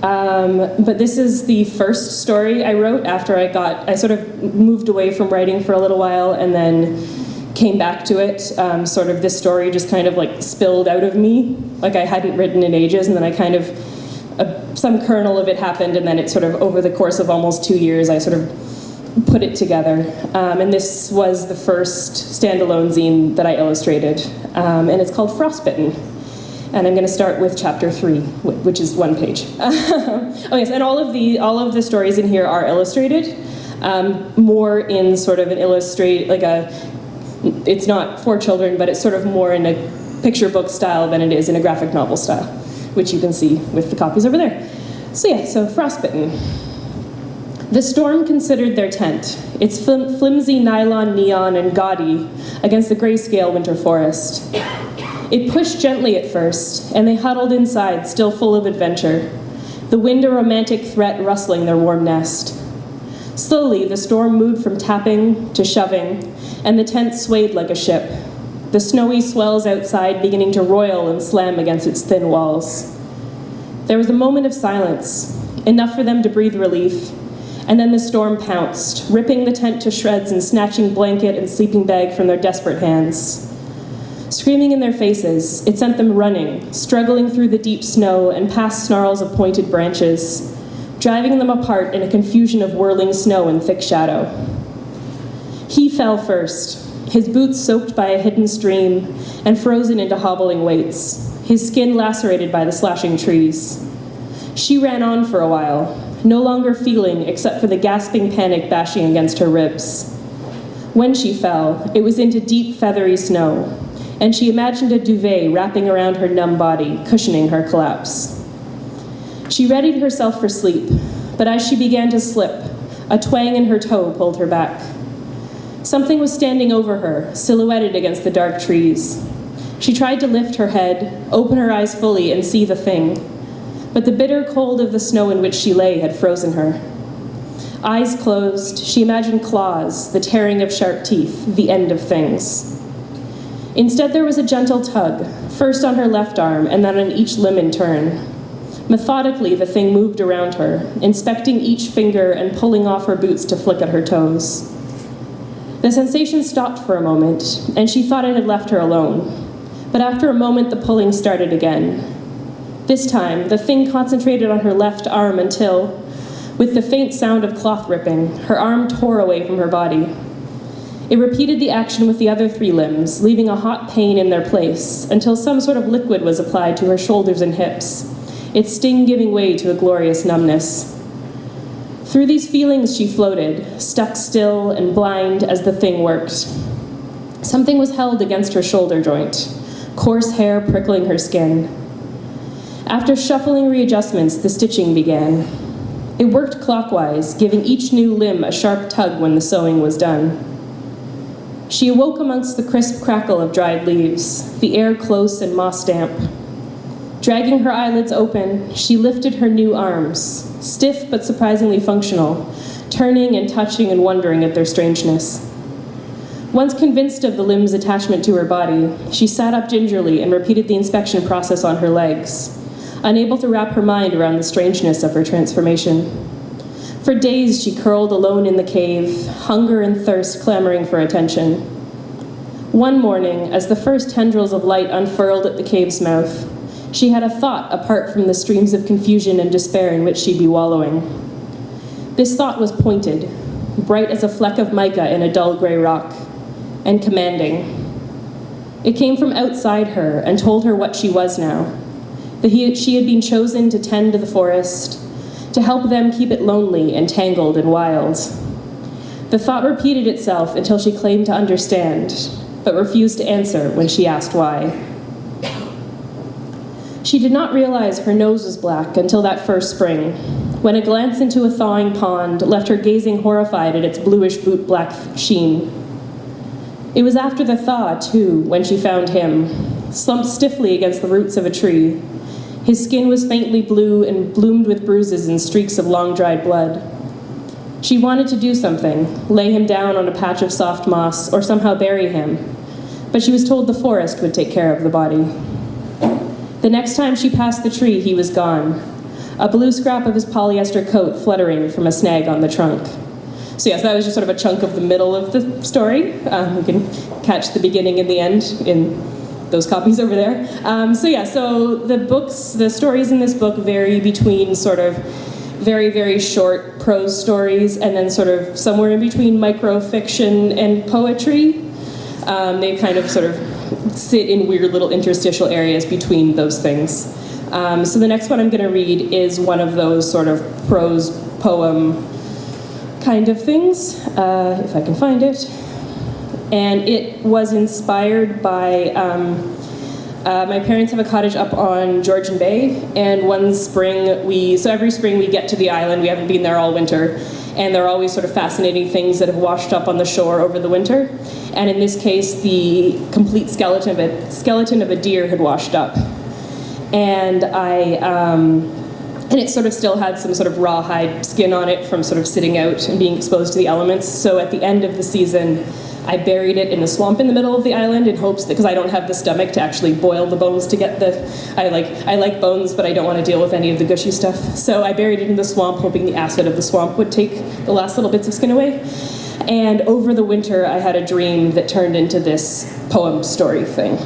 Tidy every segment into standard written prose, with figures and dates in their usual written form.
But this is the first story I wrote after I sort of moved away from writing for a little while and then came back to it. Sort of this story just kind of like spilled out of me, like I hadn't written in ages, and then I kind of, some kernel of it happened, and then it sort of, over the course of almost 2 years, I sort of put it together. And this was the first standalone zine that I illustrated, and it's called Frostbitten. And I'm going to start with chapter 3, which is 1 page. Oh yes, and all of the stories in here are illustrated, more in sort of an it's not for children, but it's sort of more in a picture book style than it is in a graphic novel style, which you can see with the copies over there. So yeah, so Frostbitten. The storm considered their tent, its flimsy nylon neon and gaudy against the grayscale winter forest. It pushed gently at first, and they huddled inside, still full of adventure, the wind a romantic threat rustling their warm nest. Slowly, the storm moved from tapping to shoving, and the tent swayed like a ship, the snowy swells outside beginning to roil and slam against its thin walls. There was a moment of silence, enough for them to breathe relief, and then the storm pounced, ripping the tent to shreds and snatching blanket and sleeping bag from their desperate hands. Screaming in their faces, it sent them running, struggling through the deep snow and past snarls of pointed branches, driving them apart in a confusion of whirling snow and thick shadow. He fell first, his boots soaked by a hidden stream and frozen into hobbling weights, his skin lacerated by the slashing trees. She ran on for a while, no longer feeling except for the gasping panic bashing against her ribs. When she fell, it was into deep, feathery snow, and she imagined a duvet wrapping around her numb body, cushioning her collapse. She readied herself for sleep, but as she began to slip, a twang in her toe pulled her back. Something was standing over her, silhouetted against the dark trees. She tried to lift her head, open her eyes fully, and see the thing, but the bitter cold of the snow in which she lay had frozen her. Eyes closed, she imagined claws, the tearing of sharp teeth, the end of things. Instead, there was a gentle tug, first on her left arm and then on each limb in turn. Methodically, the thing moved around her, inspecting each finger and pulling off her boots to flick at her toes. The sensation stopped for a moment, and she thought it had left her alone. But after a moment, the pulling started again. This time, the thing concentrated on her left arm until, with the faint sound of cloth ripping, her arm tore away from her body. It repeated the action with the other 3 limbs, leaving a hot pain in their place, until some sort of liquid was applied to her shoulders and hips, its sting giving way to a glorious numbness. Through these feelings she floated, stuck still and blind as the thing worked. Something was held against her shoulder joint, coarse hair prickling her skin. After shuffling readjustments, the stitching began. It worked clockwise, giving each new limb a sharp tug when the sewing was done. She awoke amongst the crisp crackle of dried leaves, the air close and moss damp. Dragging her eyelids open, she lifted her new arms, stiff but surprisingly functional, turning and touching and wondering at their strangeness. Once convinced of the limb's attachment to her body, she sat up gingerly and repeated the inspection process on her legs, unable to wrap her mind around the strangeness of her transformation. For days she curled alone in the cave, hunger and thirst clamoring for attention. One morning, as the first tendrils of light unfurled at the cave's mouth, she had a thought apart from the streams of confusion and despair in which she'd be wallowing. This thought was pointed, bright as a fleck of mica in a dull gray rock, and commanding. It came from outside her and told her what she was now, that she had been chosen to tend the forest, to help them keep it lonely and tangled and wild. The thought repeated itself until she claimed to understand, but refused to answer when she asked why. She did not realize her nose was black until that first spring, when a glance into a thawing pond left her gazing horrified at its bluish boot-black sheen. It was after the thaw, too, when she found him, slumped stiffly against the roots of a tree. His skin was faintly blue and bloomed with bruises and streaks of long-dried blood. She wanted to do something, lay him down on a patch of soft moss, or somehow bury him, but she was told the forest would take care of the body. The next time she passed the tree, he was gone, a blue scrap of his polyester coat fluttering from a snag on the trunk. So yes, that was just sort of a chunk of the middle of the story. You can catch the beginning and the end in those copies over there. So the stories in this book vary between sort of very, very short prose stories and then sort of somewhere in between microfiction and poetry. They kind of sort of sit in weird little interstitial areas between those things. So the next one I'm going to read is one of those sort of prose poem kind of things, if I can find it. And it was inspired by, my parents have a cottage up on Georgian Bay, and every spring we get to the island. We haven't been there all winter, and there are always sort of fascinating things that have washed up on the shore over the winter. And in this case, the complete skeleton of a deer had washed up. And and it sort of still had some sort of rawhide skin on it from sort of sitting out and being exposed to the elements. So at the end of the season, I buried it in the swamp in the middle of the island in hopes that, because I don't have the stomach to actually boil the bones to get I like bones, but I don't want to deal with any of the gushy stuff. So I buried it in the swamp, hoping the acid of the swamp would take the last little bits of skin away. And over the winter, I had a dream that turned into this poem story thing.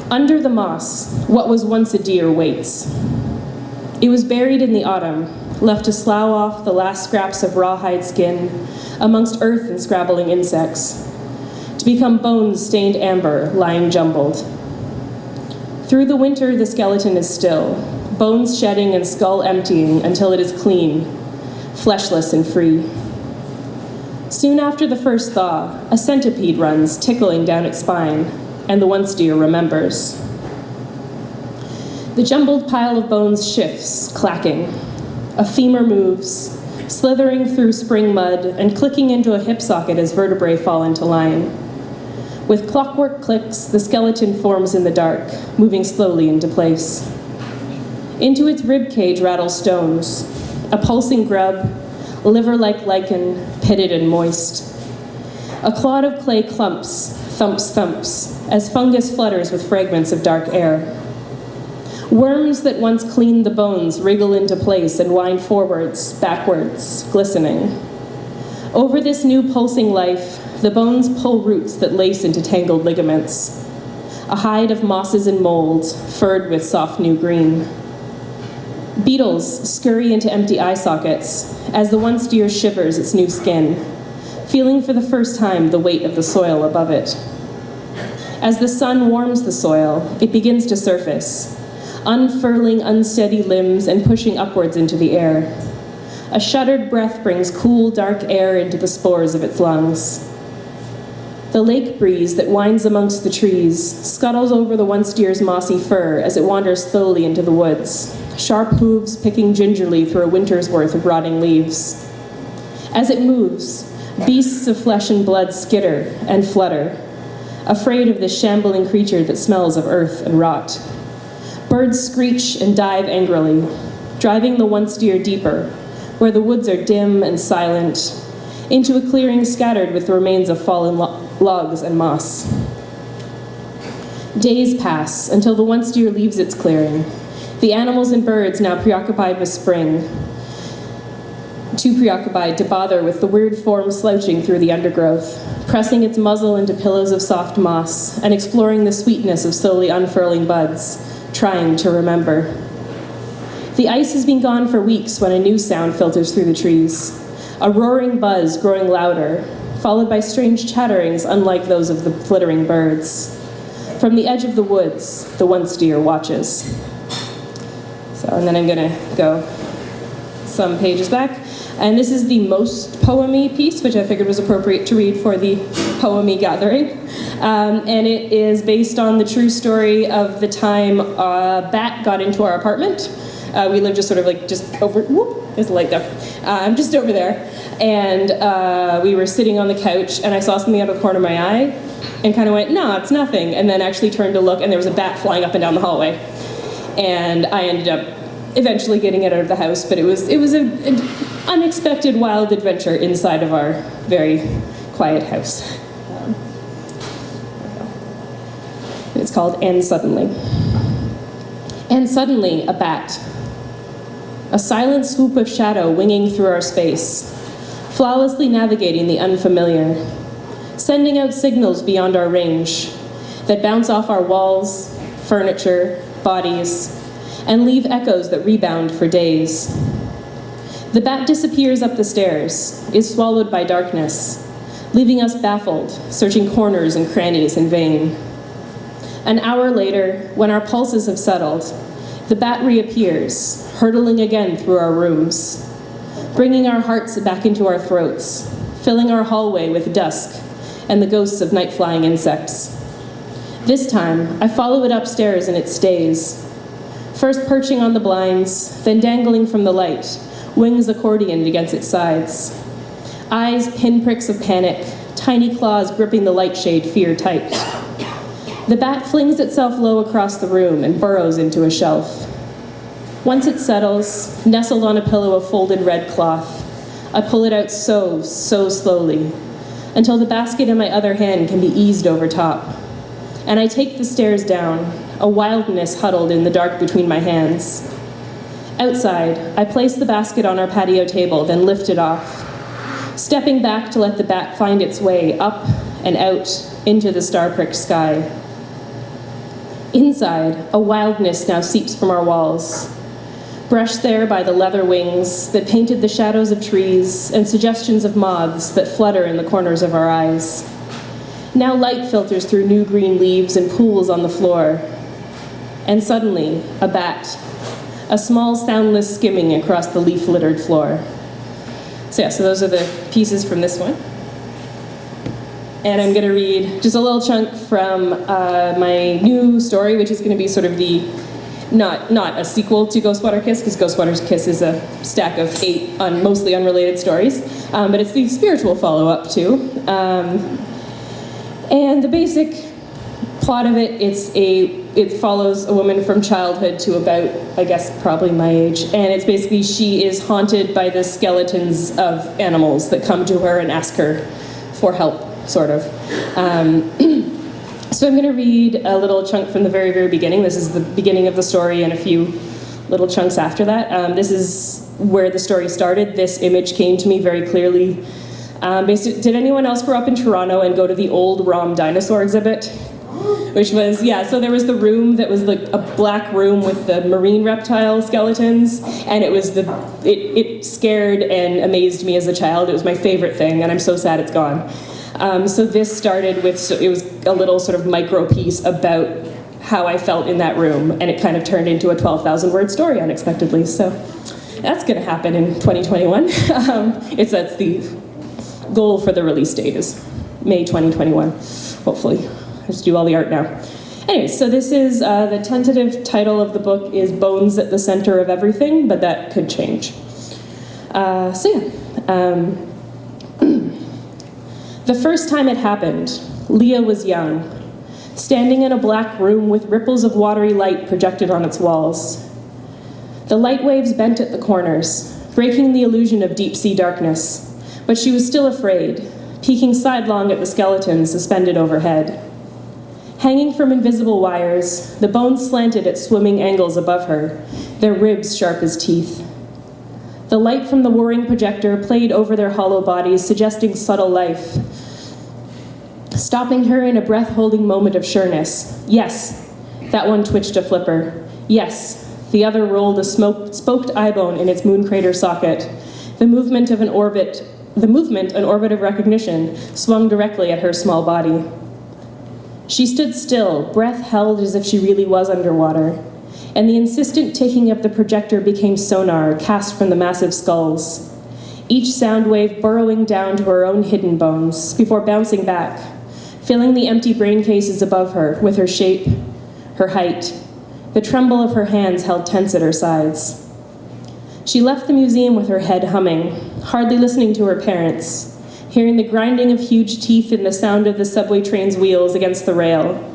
Under the moss, what was once a deer waits. It was buried in the autumn, left to slough off the last scraps of rawhide skin amongst earth and scrabbling insects, to become bones stained amber, lying jumbled. Through the winter, the skeleton is still, bones shedding and skull emptying until it is clean, fleshless and free. Soon after the first thaw, a centipede runs, tickling down its spine, and the once deer remembers. The jumbled pile of bones shifts, clacking. A femur moves, slithering through spring mud and clicking into a hip socket as vertebrae fall into line. With clockwork clicks, the skeleton forms in the dark, moving slowly into place. Into its rib cage rattle stones, a pulsing grub, liver-like lichen, pitted and moist. A clod of clay clumps, thumps, as fungus flutters with fragments of dark air. Worms that once cleaned the bones wriggle into place and wind forwards, backwards, glistening. Over this new pulsing life, the bones pull roots that lace into tangled ligaments. A hide of mosses and molds, furred with soft new green. Beetles scurry into empty eye sockets as the once deer shivers its new skin, feeling for the first time the weight of the soil above it. As the sun warms the soil, it begins to surface, unfurling unsteady limbs and pushing upwards into the air. A shuddered breath brings cool, dark air into the spores of its lungs. The lake breeze that winds amongst the trees scuttles over the once deer's mossy fur as it wanders slowly into the woods, sharp hooves picking gingerly through a winter's worth of rotting leaves. As it moves, beasts of flesh and blood skitter and flutter, afraid of this shambling creature that smells of earth and rot. Birds screech and dive angrily, driving the once deer deeper, where the woods are dim and silent, into a clearing scattered with the remains of fallen logs and moss. Days pass until the once deer leaves its clearing, the animals and birds now preoccupied with spring, too preoccupied to bother with the weird form slouching through the undergrowth, pressing its muzzle into pillows of soft moss and exploring the sweetness of slowly unfurling buds, trying to remember. The ice has been gone for weeks when a new sound filters through the trees, a roaring buzz growing louder, followed by strange chatterings unlike those of the flittering birds. From the edge of the woods, the once deer watches. And then I'm gonna go some pages back. And this is the most poemy piece, which I figured was appropriate to read for the poemy gathering. And it is based on the true story of the time a bat got into our apartment. We live just sort of like just over, whoop, there's a light there. Just over there. And we were sitting on the couch and I saw something out of the corner of my eye and kind of went, no, it's nothing. And then actually turned to look and there was a bat flying up and down the hallway. And I ended up eventually getting it out of the house, but it was an unexpected wild adventure inside of our very quiet house. It's called And Suddenly. And suddenly, a bat. A silent swoop of shadow winging through our space, flawlessly navigating the unfamiliar, sending out signals beyond our range that bounce off our walls, furniture, bodies, and leave echoes that rebound for days. The bat disappears up the stairs, is swallowed by darkness, leaving us baffled, searching corners and crannies in vain. An hour later, when our pulses have settled, the bat reappears, hurtling again through our rooms, bringing our hearts back into our throats, filling our hallway with dusk and the ghosts of night-flying insects. This time, I follow it upstairs in its stays, first perching on the blinds, then dangling from the light, wings accordioned against its sides. Eyes pinpricks of panic, tiny claws gripping the light shade fear tight. The bat flings itself low across the room and burrows into a shelf. Once it settles, nestled on a pillow of folded red cloth, I pull it out so slowly, until the basket in my other hand can be eased over top. And I take the stairs down, a wildness huddled in the dark between my hands. Outside, I place the basket on our patio table, then lift it off, stepping back to let the bat find its way up and out into the star-pricked sky. Inside, a wildness now seeps from our walls, brushed there by the leather wings that painted the shadows of trees and suggestions of moths that flutter in the corners of our eyes. Now light filters through new green leaves and pools on the floor. And suddenly, a bat, a small soundless skimming across the leaf-littered floor. So those are the pieces from this one. And I'm going to read just a little chunk from my new story, which is going to be sort of the, not a sequel to Ghostwater Kiss, because Ghostwater Kiss is a stack of 8 mostly unrelated stories, but it's the spiritual follow-up to. And the basic plot of it, it follows a woman from childhood to about, I guess, probably my age. And it's basically she is haunted by the skeletons of animals that come to her and ask her for help, sort of. So I'm going to read a little chunk from the very, very beginning. This is the beginning of the story and a few little chunks after that. This is where the story started. This image came to me very clearly. Did anyone else grow up in Toronto and go to the old ROM dinosaur exhibit? Which was, so there was the room that was like a black room with the marine reptile skeletons, and it scared and amazed me as a child. It was my favorite thing, and I'm so sad it's gone. So this started with, it was a little sort of micro piece about how I felt in that room, and it kind of turned into a 12,000 word story unexpectedly. So that's going to happen in 2021. That's the goal for the release date is May 2021, hopefully. I just do all the art now. Anyways, so this is, the tentative title of the book is Bones at the Center of Everything, but that could change. The first time it happened, Leah was young, standing in a black room with ripples of watery light projected on its walls. The light waves bent at the corners, breaking the illusion of deep-sea darkness, but she was still afraid, peeking sidelong at the skeletons suspended overhead. Hanging from invisible wires, the bones slanted at swimming angles above her, their ribs sharp as teeth. The light from the whirring projector played over their hollow bodies, suggesting subtle life, stopping her in a breath-holding moment of sureness. Yes, that one twitched a flipper. Yes, the other rolled a spoked eyebone in its moon crater socket. The movement, an orbit of recognition, swung directly at her small body. She stood still, breath held as if she really was underwater, and the insistent ticking of the projector became sonar cast from the massive skulls, each sound wave burrowing down to her own hidden bones before bouncing back, filling the empty brain cases above her with her shape, her height, the tremble of her hands held tense at her sides. She left the museum with her head humming, hardly listening to her parents, hearing the grinding of huge teeth and the sound of the subway train's wheels against the rail,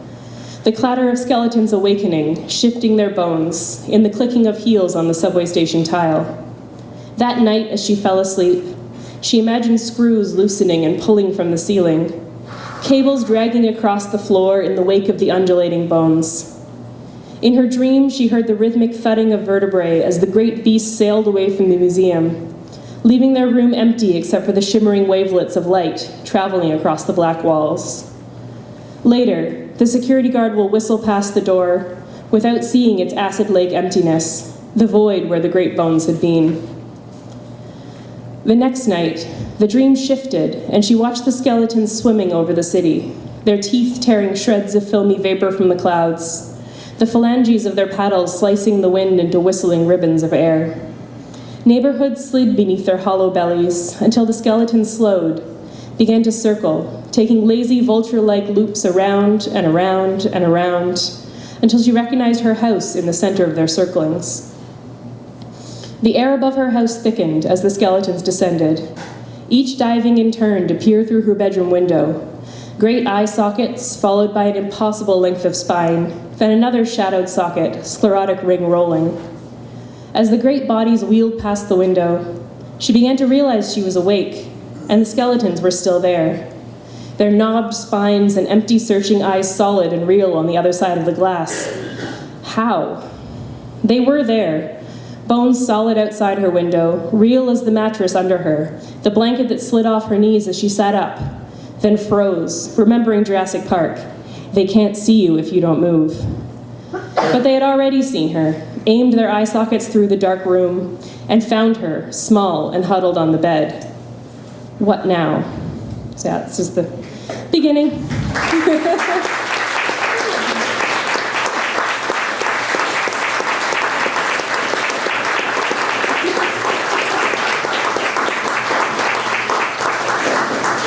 the clatter of skeletons awakening, shifting their bones, in the clicking of heels on the subway station tile. That night, as she fell asleep, she imagined screws loosening and pulling from the ceiling, cables dragging across the floor in the wake of the undulating bones. In her dream, she heard the rhythmic thudding of vertebrae as the great beast sailed away from the museum, leaving their room empty except for the shimmering wavelets of light traveling across the black walls. Later, the security guard will whistle past the door without seeing its acid lake emptiness, the void where the great bones had been. The next night, the dream shifted, and she watched the skeletons swimming over the city, their teeth tearing shreds of filmy vapor from the clouds, the phalanges of their paddles slicing the wind into whistling ribbons of air. Neighborhoods slid beneath their hollow bellies until the skeletons slowed, began to circle, taking lazy vulture-like loops around and around and around, until she recognized her house in the center of their circlings. The air above her house thickened as the skeletons descended, each diving in turn to peer through her bedroom window, great eye sockets followed by an impossible length of spine, then another shadowed socket, sclerotic ring rolling. As the great bodies wheeled past the window, she began to realize she was awake, and the skeletons were still there, their knobbed spines and empty searching eyes solid and real on the other side of the glass. How? They were there, bones solid outside her window, real as the mattress under her, the blanket that slid off her knees as she sat up, then froze, remembering Jurassic Park. They can't see you if you don't move. But they had already seen her, aimed their eye sockets through the dark room, and found her, small and huddled on the bed. What now? So yeah, this is the beginning.